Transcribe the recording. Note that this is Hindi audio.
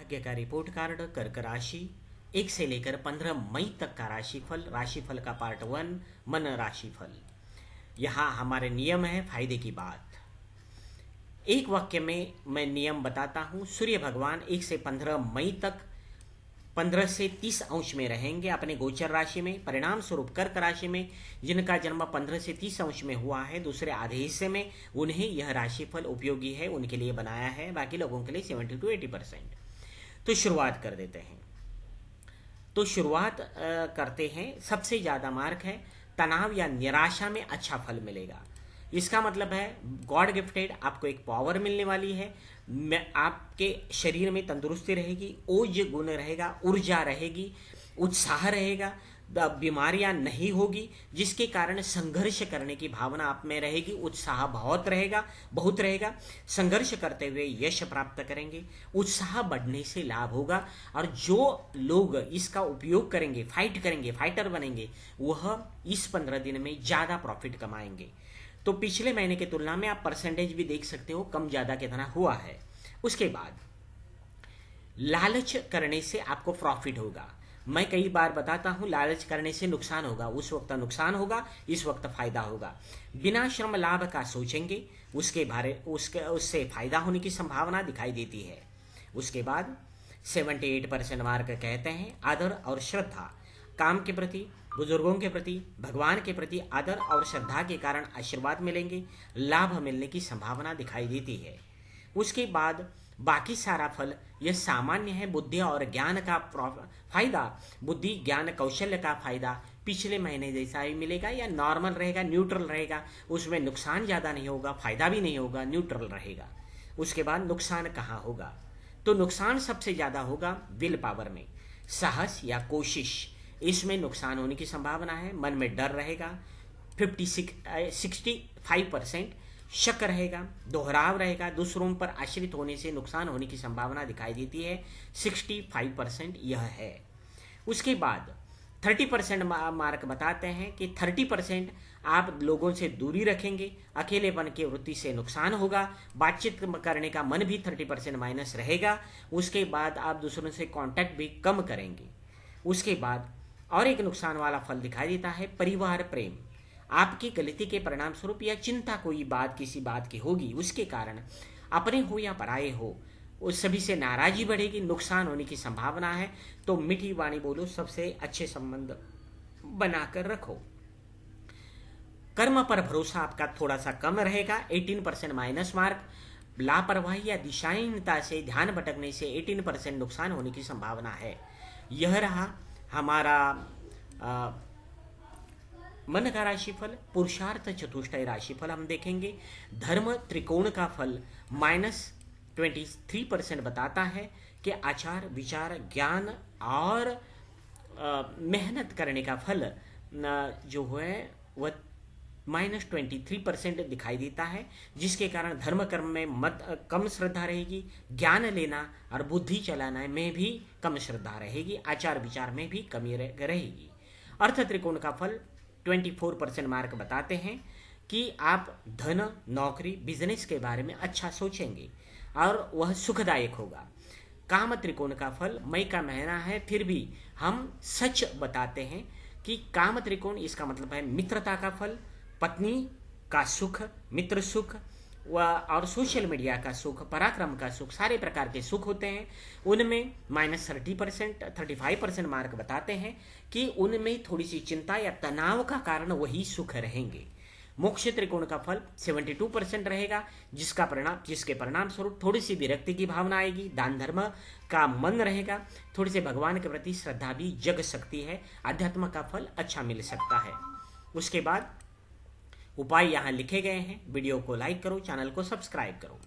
भाग्य का रिपोर्ट कार्ड कर्क राशि 1 से लेकर 15 मई तक का राशिफल का पार्ट 1 मन राशिफल। यहाँ हमारे नियम है फायदे की बात। एक वाक्य में मैं नियम बताता हूँ। सूर्य भगवान 1 से 15 मई तक 15 से 30 अंश में रहेंगे अपने गोचर राशि में। परिणाम स्वरूप कर्क राशि में जिनका जन्म 15 से 30 अंश में हुआ है, दूसरे आधे हिस्से में, उन्हें यह राशिफल उपयोगी है, उनके लिए बनाया है। बाकी लोगों के लिए 70 to 80%। तो शुरुआत कर देते हैं। तो शुरुआत करते हैं। सबसे ज़्यादा मार्क है तनाव या निराशा में अच्छा फल मिलेगा। इसका मतलब है गॉड गिफ्टेड आपको एक पावर मिलने वाली है। आपके शरीर में तंदुरुस्ती रहेगी, ओज गुण रहेगा, ऊर्जा रहेगी, उत्साह रहेगा, बीमारियां नहीं होगी, जिसके कारण संघर्ष करने की भावना आप में रहेगी। उत्साह बहुत रहेगा। संघर्ष करते हुए यश प्राप्त करेंगे। उत्साह बढ़ने से लाभ होगा और जो लोग इसका उपयोग करेंगे, फाइटर बनेंगे, वह इस 15 दिन में ज़्यादा प्रॉफिट कमाएंगे। तो पिछले महीने की तुलना में आप परसेंटेज भी देख सकते हो, कम ज़्यादा कितना हुआ है। उसके बाद लालच करने से आपको प्रॉफिट होगा। मैं कई बार बताता हूं, लालच करने से नुकसान होगा। उस वक्त नुकसान होगा, इस वक्त फायदा होगा। बिना श्रम लाभ का सोचेंगे, उससे फायदा होने की संभावना दिखाई देती है। उसके बाद 78% मार्क कहते हैं आदर और श्रद्धा। काम के प्रति, बुजुर्गों के प्रति, भगवान के प्रति आदर और श्रद्धा के कारण आशीर्वाद मिलेंगे, लाभ मिलने की संभावना दिखाई देती है। उसके बाद बाकी सारा फल यह सामान्य है। बुद्धि और ज्ञान का फायदा, बुद्धि ज्ञान कौशल्य का फायदा पिछले महीने जैसा ही मिलेगा या नॉर्मल रहेगा, न्यूट्रल रहेगा। उसमें नुकसान ज़्यादा नहीं होगा, फायदा भी नहीं होगा, न्यूट्रल रहेगा। उसके बाद नुकसान कहाँ होगा? तो नुकसान सबसे ज़्यादा होगा विल पावर में, साहस या कोशिश, इसमें नुकसान होने की संभावना है। मन में डर रहेगा 65%, शक रहेगा, दोहराव रहेगा, दूसरों पर आश्रित होने से नुकसान होने की संभावना दिखाई देती है। 65% यह है। उसके बाद 30% मार्क बताते हैं कि 30% आप लोगों से दूरी रखेंगे, अकेलेपन की वृत्ति से नुकसान होगा, बातचीत करने का मन भी 30% माइनस रहेगा। उसके बाद आप दूसरों से कांटेक्ट भी कम करेंगे। उसके बाद और एक नुकसान वाला फल दिखाई देता है परिवार प्रेम। आपकी गलती के परिणाम स्वरूप या चिंता कोई बात किसी बात की होगी, उसके कारण अपने हो या पराये हो, उस सभी से नाराजी बढ़ेगी, नुकसान होने की संभावना है। तो मीठी वाणी बोलो, सबसे अच्छे संबंध बनाकर रखो। कर्म पर भरोसा आपका थोड़ा सा कम रहेगा, 18% माइनस मार्क। लापरवाही या दिशाहीनता से, ध्यान भटकने से 18% नुकसान होने की संभावना है। यह रहा हमारा मन का राशिफल। पुरुषार्थ चतुष्टय राशिफल हम देखेंगे। धर्म त्रिकोण का फल -23% बताता है कि आचार विचार ज्ञान और मेहनत करने का फल जो है वह -23% दिखाई देता है, जिसके कारण धर्म कर्म में कम श्रद्धा रहेगी, ज्ञान लेना और बुद्धि चलाना में भी कम श्रद्धा रहेगी, आचार विचार में भी कमी रहेगी। अर्थ त्रिकोण का फल 24% मार्क बताते हैं कि आप धन, नौकरी, बिजनेस के बारे में अच्छा सोचेंगे और वह सुखदायक होगा। काम त्रिकोण का फल, मई का महीना है फिर भी हम सच बताते हैं कि काम त्रिकोण, इसका मतलब है मित्रता का फल, पत्नी का सुख, मित्र सुख और सोशल मीडिया का सुख, पराक्रम का सुख, सारे प्रकार के सुख होते हैं। उनमें -30%, 35% मार्क बताते हैं कि उनमें थोड़ी सी चिंता या तनाव का कारण वही सुख रहेंगे। मोक्ष त्रिकोण का फल 72% रहेगा, जिसके परिणाम स्वरूप थोड़ी सी विरक्ति की भावना आएगी, दान धर्म का मन रहेगा, थोड़ी सी भगवान के प्रति श्रद्धा भी जग सकती है, अध्यात्म का फल अच्छा मिल सकता है। उसके बाद उपाय यहाँ लिखे गए हैं। वीडियो को लाइक करो, चैनल को सब्सक्राइब करो।